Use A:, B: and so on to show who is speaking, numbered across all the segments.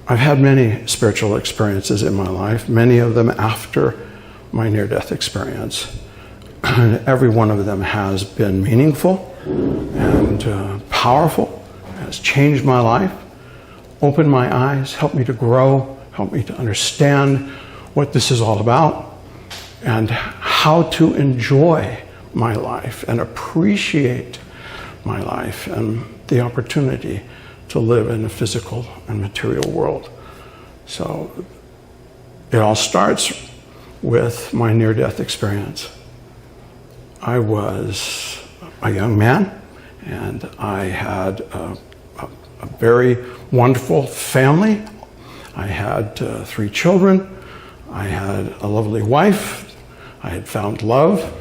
A: I've had many spiritual experiences in my life, many of them after my near-death experience. And every one of them has been meaningful and powerful, has changed my life, opened my eyes, helped me to grow, helped me to understand what this is all about and how to enjoy my life and appreciate my life and the opportunity to live in a physical and material world. So it all starts with my near-death experience. I was a young man, and I had a very wonderful family. I had 3 children. I had a lovely wife. I had found love.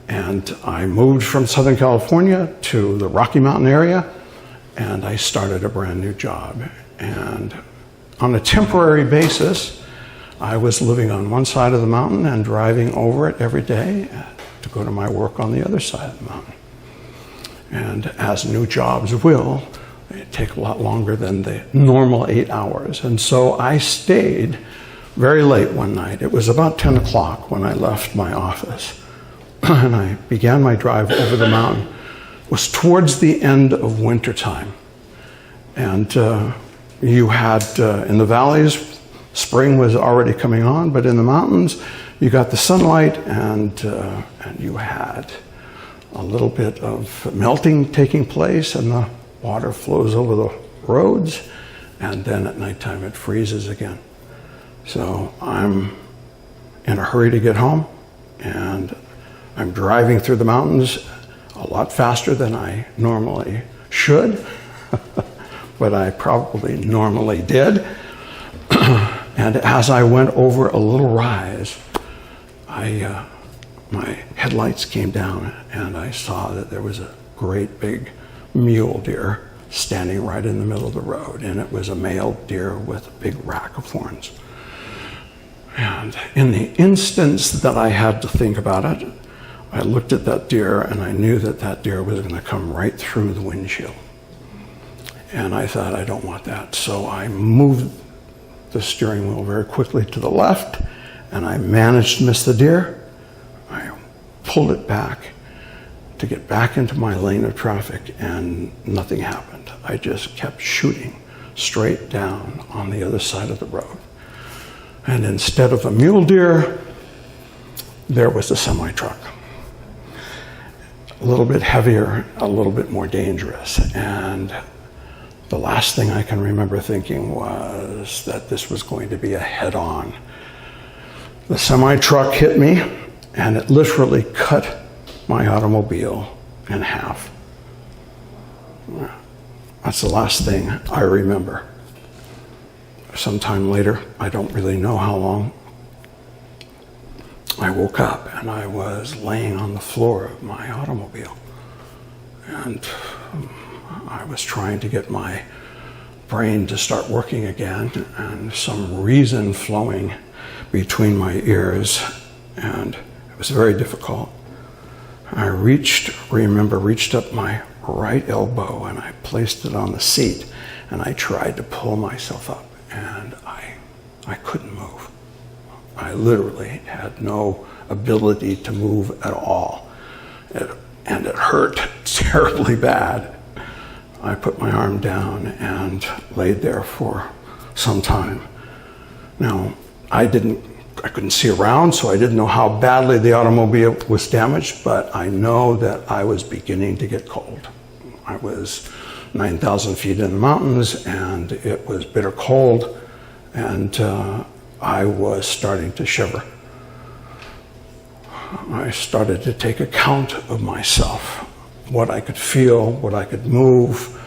A: And I moved from Southern California to the Rocky Mountain area, and I started a brand new job. And on a temporary basis, I was living on one side of the mountain and driving over it every day to go to my work on the other side of the mountain. And as new jobs will, they take a lot longer than the normal 8 hours. And so I stayed very late one night. It was about 10 o'clock when I left my office. And I began my drive over the mountain. It was towards the end of wintertime. And you had, in the valleys, spring was already coming on, but in the mountains, you got the sunlight and you had a little bit of melting taking place, and the water flows over the roads, and then at nighttime it freezes again. So I'm in a hurry to get home, and I'm driving through the mountains a lot faster than I normally should, but I probably normally did. And as I went over a little rise, my headlights came down, and I saw that there was a great big mule deer standing right in the middle of the road, and it was a male deer with a big rack of horns. And in the instance that I had to think about it, I looked at that deer, and I knew that that deer was going to come right through the windshield. And I thought, I don't want that. So I moved the steering wheel very quickly to the left, and I managed to miss the deer. I pulled it back to get back into my lane of traffic, and nothing happened. I just kept shooting straight down on the other side of the road. And instead of a mule deer, there was a semi-truck. A little bit heavier, a little bit more dangerous. And the last thing I can remember thinking was that this was going to be a head-on. The semi-truck hit me, and it literally cut my automobile in half. That's the last thing I remember. Sometime later, I don't really know how long, I woke up and I was laying on the floor of my automobile. And I was trying to get my brain to start working again, and some reason flowing between my ears, and it was very difficult. I reached up my right elbow, and I placed it on the seat, and I tried to pull myself up, and I couldn't move. I literally had no ability to move at all, and it hurt terribly bad. I put my arm down and laid there for some time. Now, I couldn't see around, so I didn't know how badly the automobile was damaged, but I know that I was beginning to get cold. I was 9,000 feet in the mountains, and it was bitter cold, and I was starting to shiver. I started to take account of myself, what I could feel, what I could move.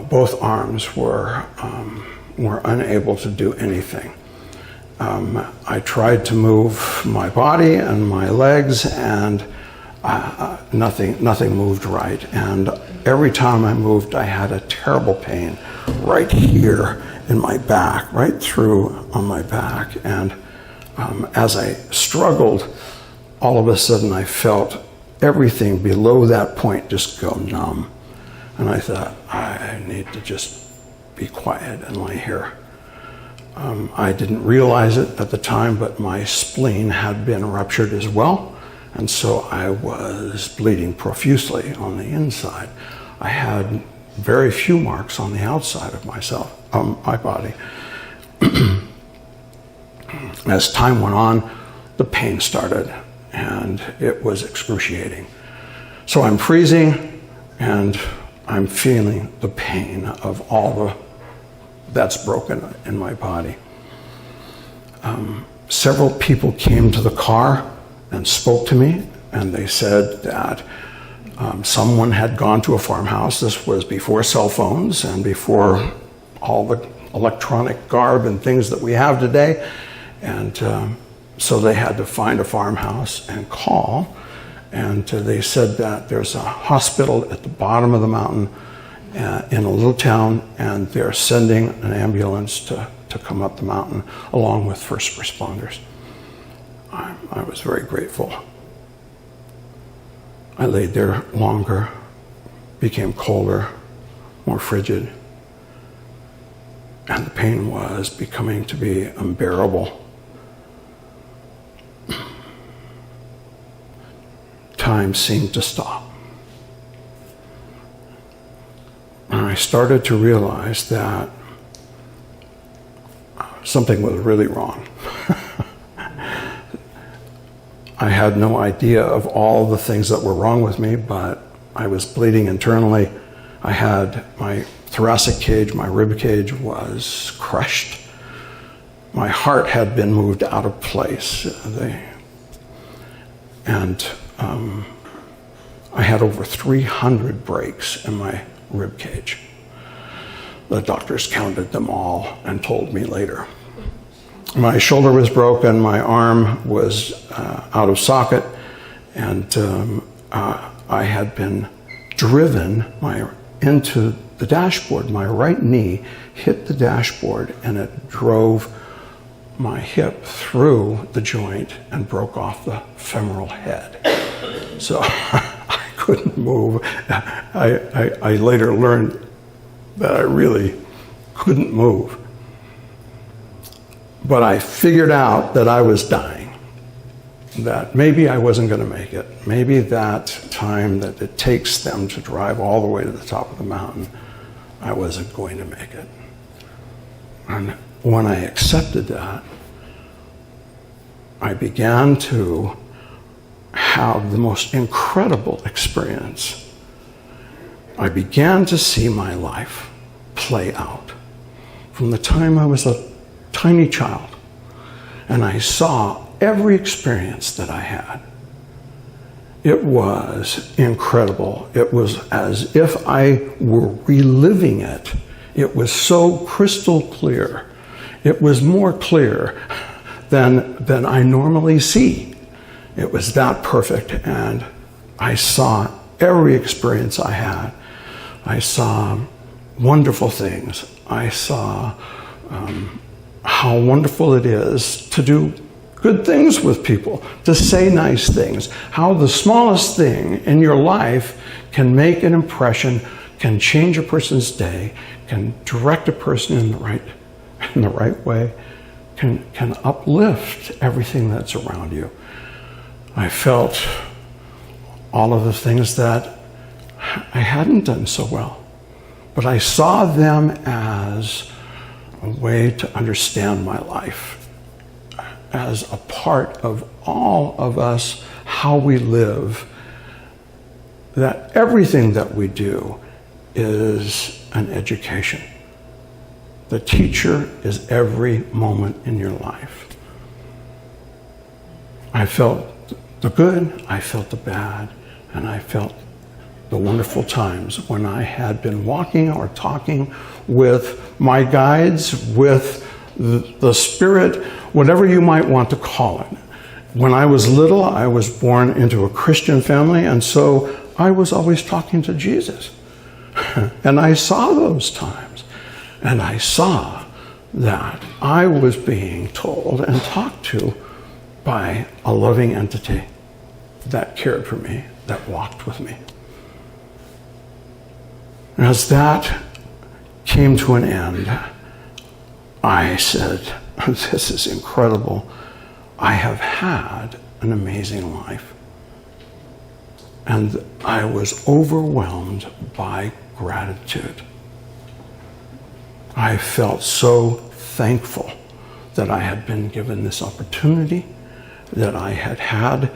A: Both arms were unable to do anything. I tried to move my body and my legs, and nothing moved right. And every time I moved, I had a terrible pain right here in my back, right through on my back. And as I struggled, all of a sudden I felt everything below that point just go numb. And I thought, I need to just be quiet and lay here. I didn't realize it at the time, but my spleen had been ruptured as well, and so I was bleeding profusely on the inside. I had very few marks on the outside of my body. As time went on, the pain started, and it was excruciating. So I'm freezing, and I'm feeling the pain of all that's broken in my body. Several people came to the car and spoke to me, and they said that someone had gone to a farmhouse. This was before cell phones and before all the electronic garb and things that we have today. And so they had to find a farmhouse and call. And they said that there's a hospital at the bottom of the mountain in a little town, and they're sending an ambulance to come up the mountain along with first responders. I was very grateful. I laid there longer, became colder, more frigid, and the pain was becoming to be unbearable. Time seemed to stop. And I started to realize that something was really wrong. I had no idea of all the things that were wrong with me, but I was bleeding internally. I had my thoracic cage, my rib cage was crushed. My heart had been moved out of place. I had over 300 breaks in my rib cage. The doctors counted them all and told me later. My shoulder was broken, my arm was out of socket, and I had been driven into the dashboard. My right knee hit the dashboard, and it drove my hip through the joint and broke off the femoral head. So I couldn't move. I later learned that I really couldn't move. But I figured out that I was dying, that maybe I wasn't going to make it. Maybe that time that it takes them to drive all the way to the top of the mountain, I wasn't going to make it. And when I accepted that, I began to have the most incredible experience. I began to see my life play out from the time I was a tiny child, and I saw every experience that I had. It was incredible. It was as if I were reliving it. It was so crystal clear. It was more clear than I normally see. It was that perfect, and I saw every experience I had. I saw wonderful things. I saw how wonderful it is to do good things with people, to say nice things, how the smallest thing in your life can make an impression, can change a person's day, can direct a person in the right way, can uplift everything that's around you. I felt all of the things that I hadn't done so well, but I saw them as a way to understand my life, as a part of all of us, how we live, that everything that we do is an education. The teacher is every moment in your life. I felt the good, I felt the bad, and I felt the wonderful times when I had been walking or talking with my guides, with the Spirit, whatever you might want to call it. When I was little, I was born into a Christian family, and so I was always talking to Jesus. And I saw those times, and I saw that I was being told and talked to by a loving entity that cared for me, that walked with me. And as that came to an end, I said, this is incredible. I have had an amazing life. And I was overwhelmed by gratitude. I felt so thankful that I had been given this opportunity, that I had had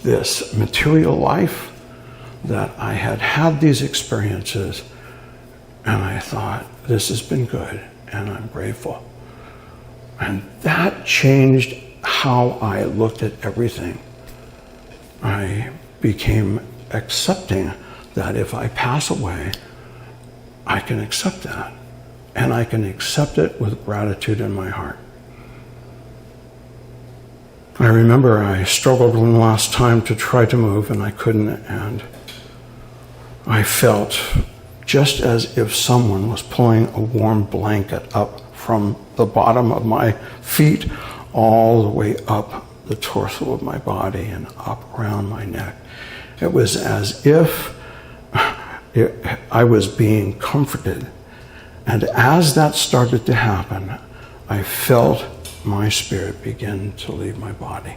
A: this material life, that I had had these experiences, and I thought, this has been good, and I'm grateful. And that changed how I looked at everything. I became accepting that if I pass away, I can accept that. And I can accept it with gratitude in my heart. I remember I struggled one last time to try to move, and I couldn't, and I felt just as if someone was pulling a warm blanket up from the bottom of my feet all the way up the torso of my body and up around my neck. It was as if I was being comforted. And as that started to happen, I felt my spirit begin to leave my body.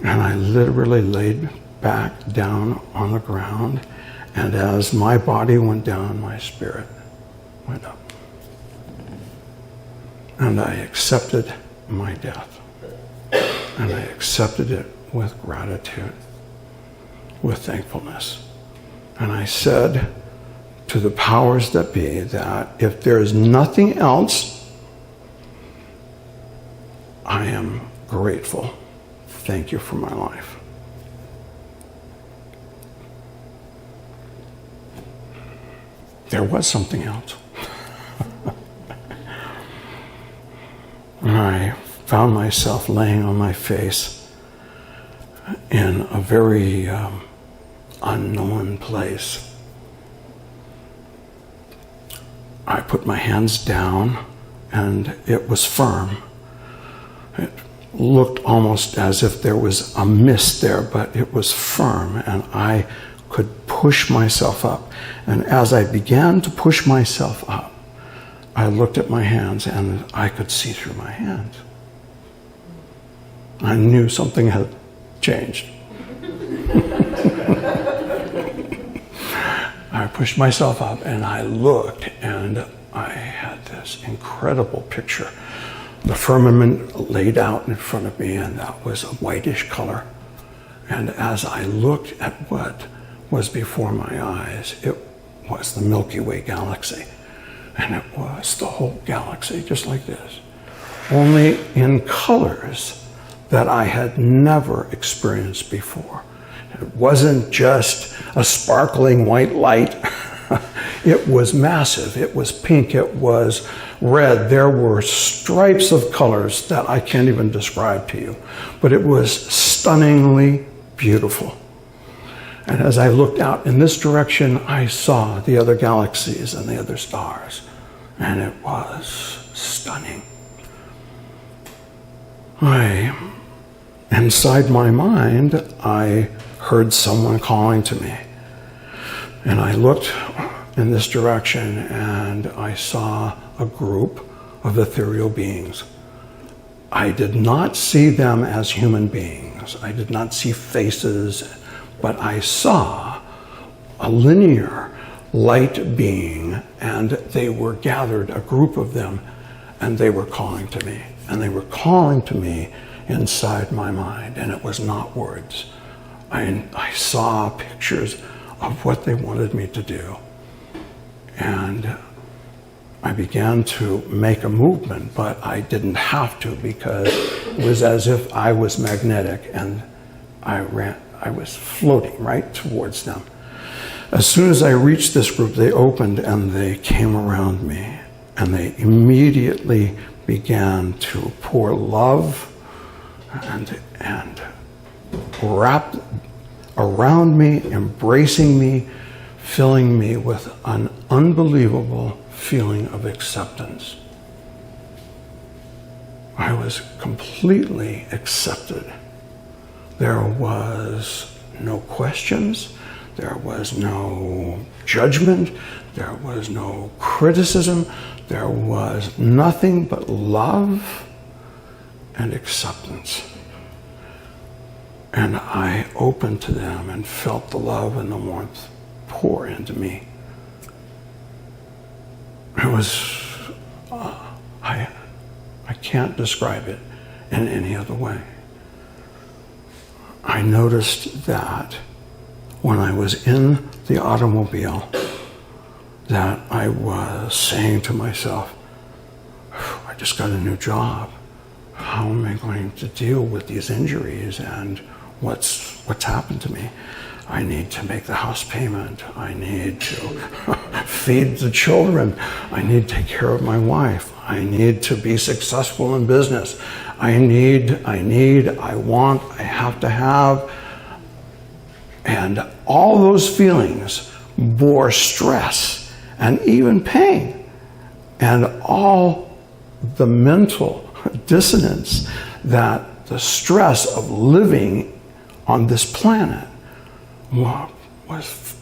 A: And I literally laid back down on the ground, and as my body went down, my spirit went up. And I accepted my death. And I accepted it with gratitude, with thankfulness. And I said to the powers that be that if there is nothing else, I am grateful. Thank you for my life. There was something else. I found myself laying on my face in a very unknown place. I put my hands down, and it was firm. It looked almost as if there was a mist there, but it was firm, and I could push myself up. And as I began to push myself up, I looked at my hands, and I could see through my hands. I knew something had changed. I pushed myself up, and I looked, and I had this incredible picture. The firmament laid out in front of me, and that was a whitish color. And as I looked at what was before my eyes, it was the Milky Way galaxy. And it was the whole galaxy, just like this, only in colors that I had never experienced before. It wasn't just a sparkling white light. It was massive. It was pink. It was red. There were stripes of colors that I can't even describe to you. But it was stunningly beautiful. And as I looked out in this direction, I saw the other galaxies and the other stars. And it was stunning. Inside my mind, I heard someone calling to me. And I looked in this direction, and I saw a group of ethereal beings. I did not see them as human beings. I did not see faces, but I saw a linear light being, and they were gathered, a group of them, and they were calling to me. And they were calling to me inside my mind, and it was not words. I saw pictures of what they wanted me to do. And I began to make a movement, but I didn't have to, because it was as if I was magnetic, and I was floating right towards them. As soon as I reached this group, they opened and they came around me, and they immediately began to pour love and wrapped around me, embracing me, filling me with an unbelievable feeling of acceptance. I was completely accepted. There was no questions. There was no judgment. There was no criticism. There was nothing but love and acceptance. And I opened to them and felt the love and the warmth pour into me. It was, I can't describe it in any other way. I noticed that when I was in the automobile, that I was saying to myself, I just got a new job. How am I going to deal with these injuries and what's happened to me? I need to make the house payment. I need to feed the children. I need to take care of my wife. I need to be successful in business. I want, I have to have. And all those feelings bore stress and even pain and all the mental dissonance that the stress of living on this planet was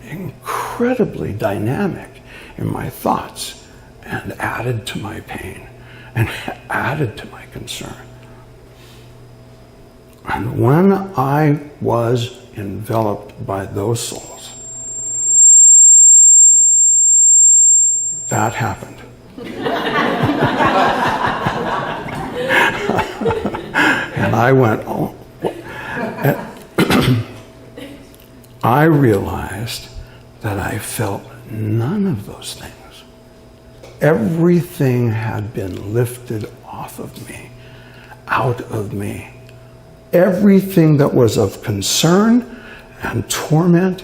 A: incredibly dynamic in my thoughts and added to my pain and added to my concern. And when I was enveloped by those souls, that happened. And I went, oh. I realized that I felt none of those things. Everything had been lifted off of me, out of me. Everything that was of concern and torment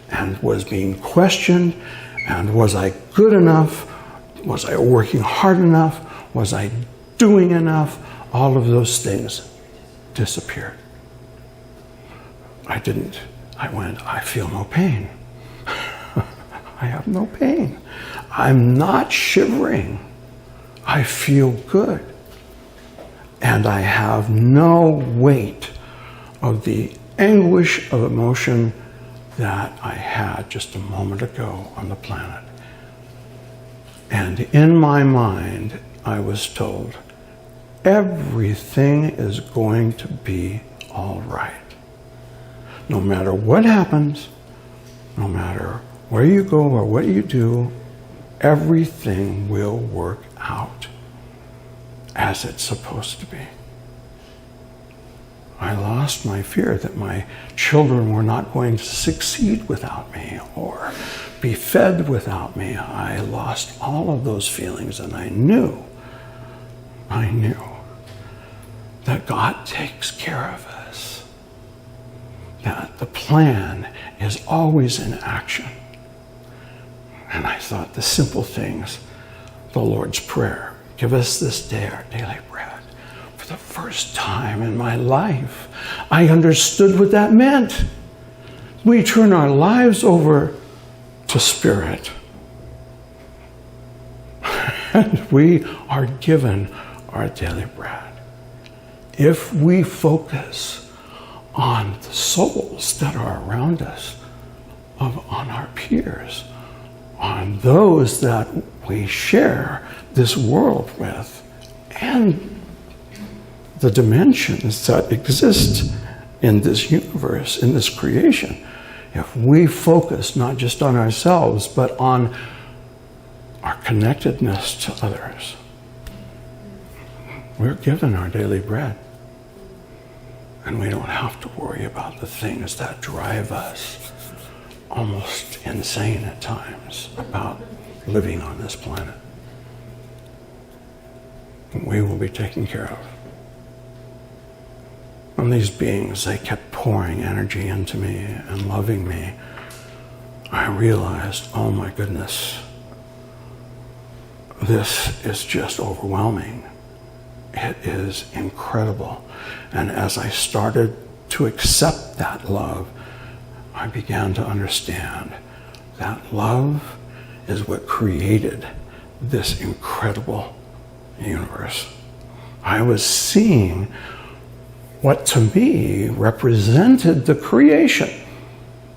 A: and was being questioned, and was I good enough? Was I working hard enough? Was I doing enough? All of those things disappeared. I went, I feel no pain. I have no pain. I'm not shivering. I feel good. And I have no weight of the anguish of emotion that I had just a moment ago on the planet. And in my mind, I was told, everything is going to be all right. No matter what happens, no matter where you go or what you do, everything will work out as it's supposed to be. I lost my fear that my children were not going to succeed without me or be fed without me. I lost all of those feelings, and I knew that God takes care of us, that the plan is always in action. And I thought the simple things, the Lord's Prayer, give us this day our daily bread. For the first time in my life, I understood what that meant. We turn our lives over to Spirit. And we are given our daily bread. If we focus on the souls that are around us, on our peers, on those that we share this world with, and the dimensions that exist in this universe, in this creation, if we focus not just on ourselves, but on our connectedness to others, we're given our daily bread. And we don't have to worry about the things that drive us almost insane at times about living on this planet. We will be taken care of. And these beings, they kept pouring energy into me and loving me. I realized, oh my goodness, this is just overwhelming. It is incredible. And as I started to accept that love, I began to understand that love is what created this incredible universe. I was seeing what to me represented the creation,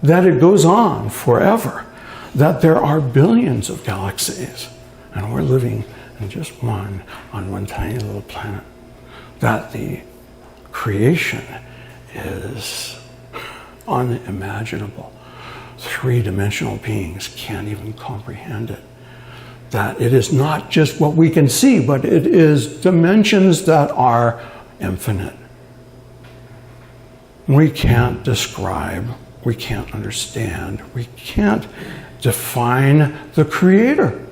A: that it goes on forever, that there are billions of galaxies, and we're living in just one, on one tiny little planet, that the creation is unimaginable. Three-dimensional beings can't even comprehend it. That it is not just what we can see, but it is dimensions that are infinite. We can't describe, we can't understand, we can't define the Creator.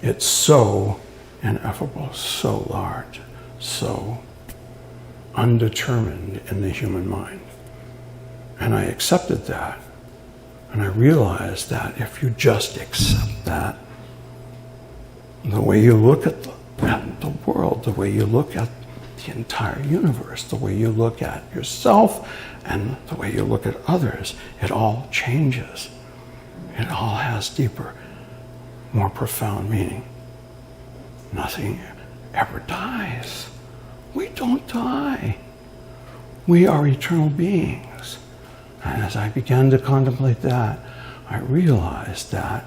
A: It's so ineffable, so large, so undetermined in the human mind. And I accepted that. And I realized that if you just accept that, the way you look at the world, the way you look at the entire universe, the way you look at yourself, and the way you look at others, it all changes. It all has deeper, more profound meaning. Nothing ever dies. We don't die. We are eternal beings. And as I began to contemplate that, I realized that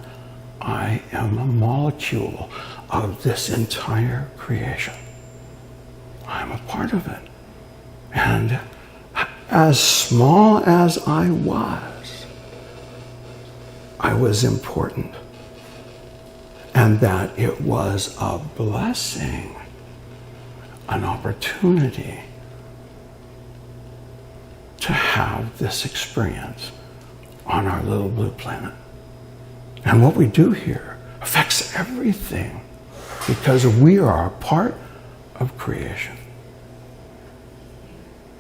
A: I am a molecule of this entire creation. I'm a part of it. And as small as I was important. And that it was a blessing, an opportunity to have this experience on our little blue planet. And what we do here affects everything because we are a part of creation.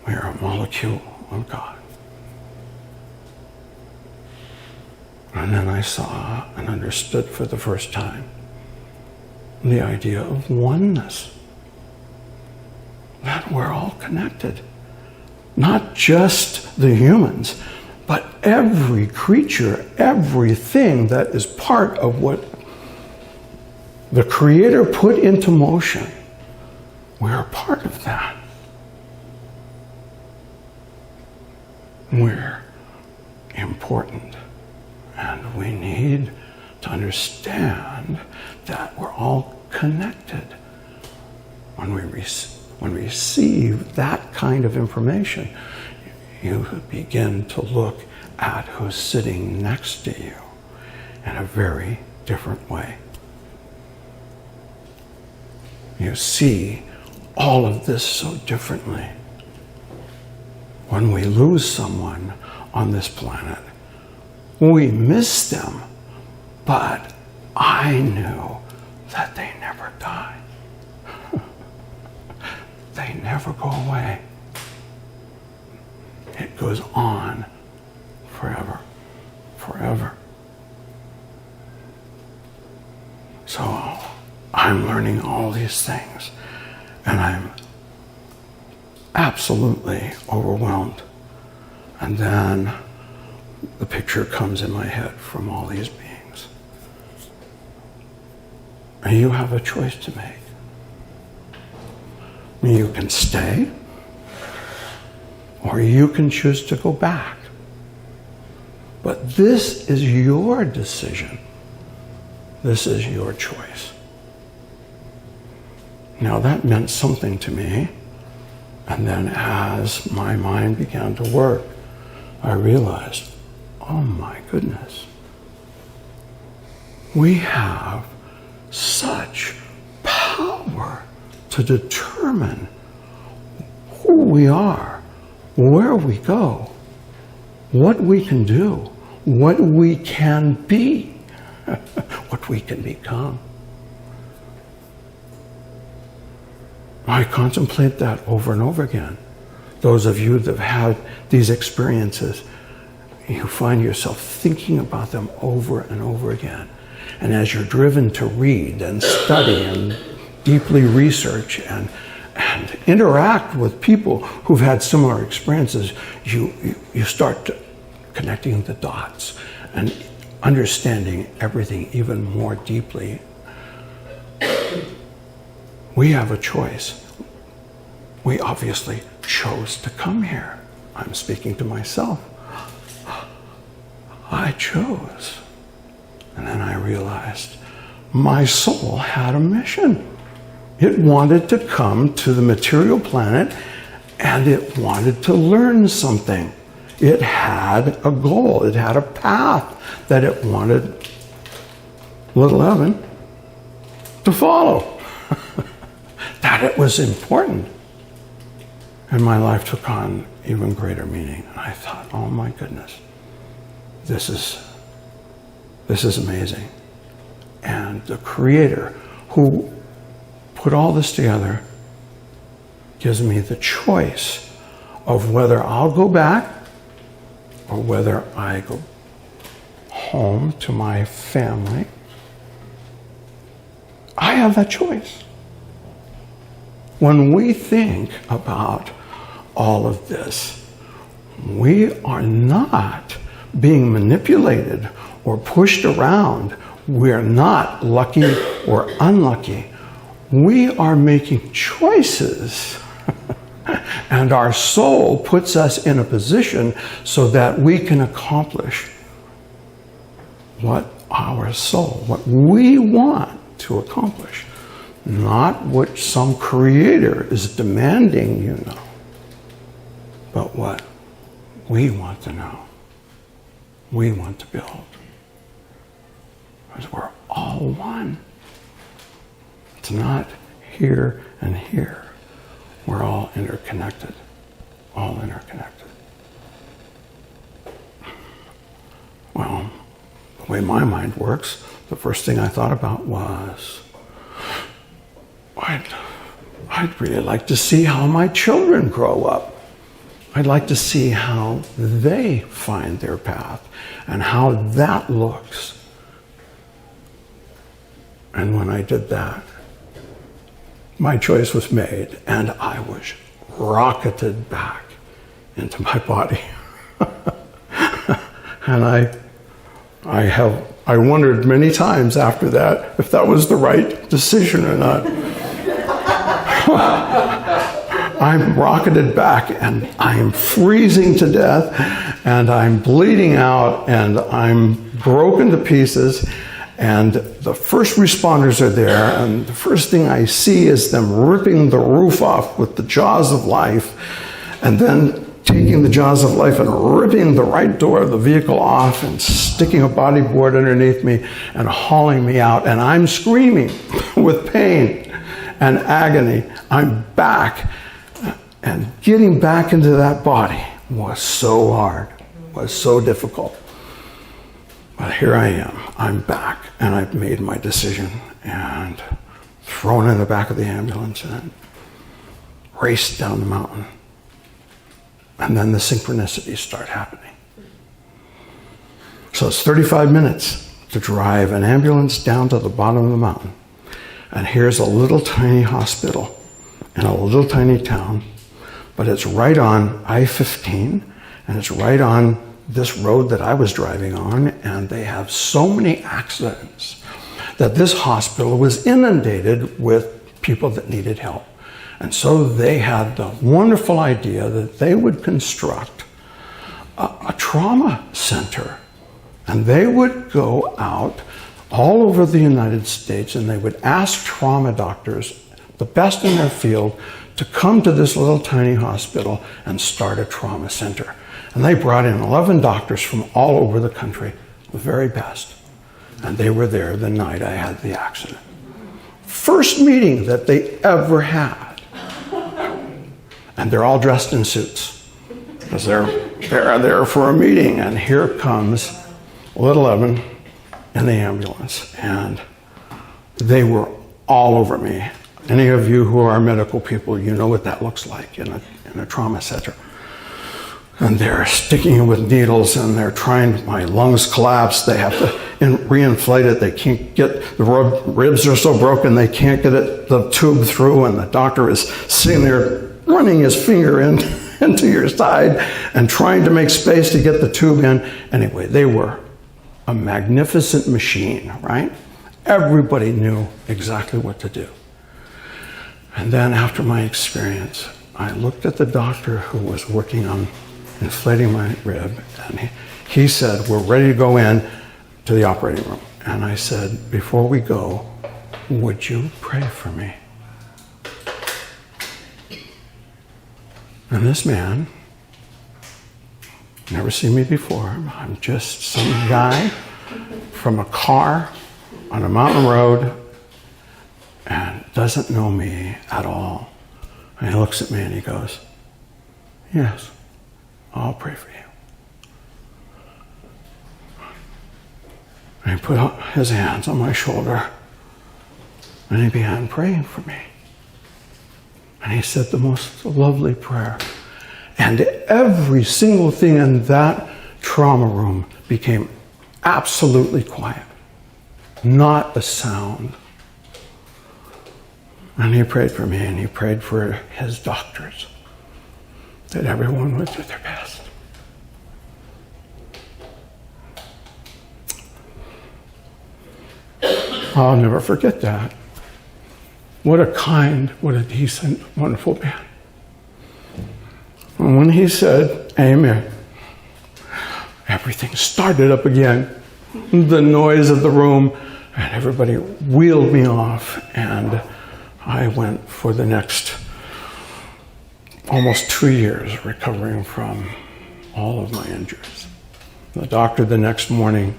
A: We are a molecule of God. And then I saw and understood for the first time the idea of oneness. That we're all connected. Not just the humans, but every creature, everything that is part of what the Creator put into motion. We're a part of that. We're important. And we need to understand that we're all connected. When we receive that kind of information, you begin to look at who's sitting next to you in a very different way. You see all of this so differently. When we lose someone on this planet, we miss them, but I knew that they never die. They never go away. It goes on forever, forever. So I'm learning all these things, and I'm absolutely overwhelmed. And then the picture comes in my head from all these beings. And you have a choice to make. You can stay, or you can choose to go back. But this is your decision. This is your choice. Now that meant something to me. And then as my mind began to work, I realized, oh my goodness, we have such power to determine who we are, where we go, what we can do, what we can be, what we can become. I contemplate that over and over again. Those of you that have had these experiences, you find yourself thinking about them over and over again. And as you're driven to read and study and deeply research and interact with people who've had similar experiences, you start connecting the dots and understanding everything even more deeply. We have a choice. We obviously chose to come here. I'm speaking to myself. I chose. And then I realized my soul had a mission. It wanted to come to the material planet, and it wanted to learn something. It had a goal. It had a path that it wanted little Evan to follow. That it was important. And my life took on even greater meaning. And I thought, oh my goodness, this is amazing. And the Creator who put all this together gives me the choice of whether I'll go back or whether I go home to my family. I have that choice. When we think about all of this, we are not being manipulated or pushed around. We're not lucky or unlucky. We are making choices. And our soul puts us in a position so that we can accomplish what our soul, what we want to accomplish, not what some creator is demanding you know, but what we want to know, we want to build. Because we're all one. It's not here and here. We're all interconnected, all interconnected. Well, the way my mind works, the first thing I thought about was, I'd really like to see how my children grow up. I'd like to see how they find their path and how that looks. And when I did that, my choice was made, and I was rocketed back into my body. And I wondered many times after that if that was the right decision or not. I'm rocketed back, and I'm freezing to death, and I'm bleeding out, and I'm broken to pieces. And the first responders are there, and the first thing I see is them ripping the roof off with the jaws of life, and then taking the jaws of life and ripping the right door of the vehicle off and sticking a bodyboard underneath me and hauling me out. And I'm screaming with pain and agony. I'm back, and getting back into that body was so hard, was so difficult. But here I am, I'm back, and I've made my decision, and thrown in the back of the ambulance and raced down the mountain. And then the synchronicities start happening. So it's 35 minutes to drive an ambulance down to the bottom of the mountain. And here's a little tiny hospital in a little tiny town, but it's right on I-15, and it's right on this road that I was driving on, and they have so many accidents that this hospital was inundated with people that needed help. And so they had the wonderful idea that they would construct a trauma center, and they would go out all over the United States, and they would ask trauma doctors, the best in their field, to come to this little tiny hospital and start a trauma center. And they brought in 11 doctors from all over the country, the very best. And they were there the night I had the accident. First meeting that they ever had. And they're all dressed in suits, because they're there for a meeting. And here comes little Evan in the ambulance. And they were all over me. Any of you who are medical people, you know what that looks like in a trauma center. And they're sticking it with needles, and they're trying, my lungs collapse, they have to reinflate it, they can't get, the ribs are so broken they can't get the tube through, and the doctor is sitting there running his finger into your side and trying to make space to get the tube in. Anyway, they were a magnificent machine, right? Everybody knew exactly what to do. And then after my experience, I looked at the doctor who was working on inflating my rib, and he said, we're ready to go in to the operating room. And I said, before we go, would you pray for me? And this man, never seen me before. I'm just some guy from a car on a mountain road and doesn't know me at all. And he looks at me and he goes, yes, I'll pray for you. And he put his hands on my shoulder and he began praying for me. And he said the most lovely prayer. And every single thing in that trauma room became absolutely quiet. Not a sound. And he prayed for me, and he prayed for his doctors, that everyone would do their best. I'll never forget that. What a kind, what a decent, wonderful man. And when he said, amen, everything started up again. The noise of the room, and everybody wheeled me off, and I went for the next almost 2 years recovering from all of my injuries. The doctor the next morning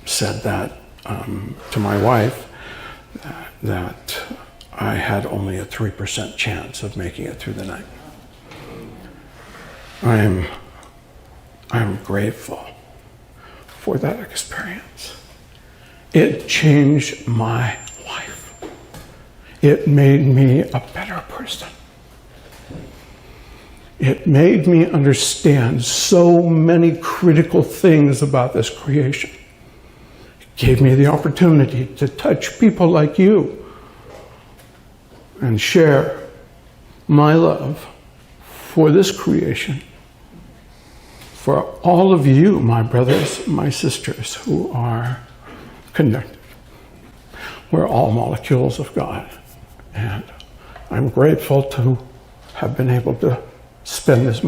A: said that to my wife, that I had only a 3% chance of making it through the night. I'm grateful for that experience. It changed my life. It made me a better person. It made me understand so many critical things about this creation. It gave me the opportunity to touch people like you and share my love for this creation, for all of you, my brothers, my sisters, who are connected. We're all molecules of God. And I'm grateful to have been able to spend this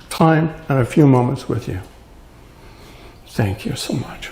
A: time and a few moments with you. Thank you so much.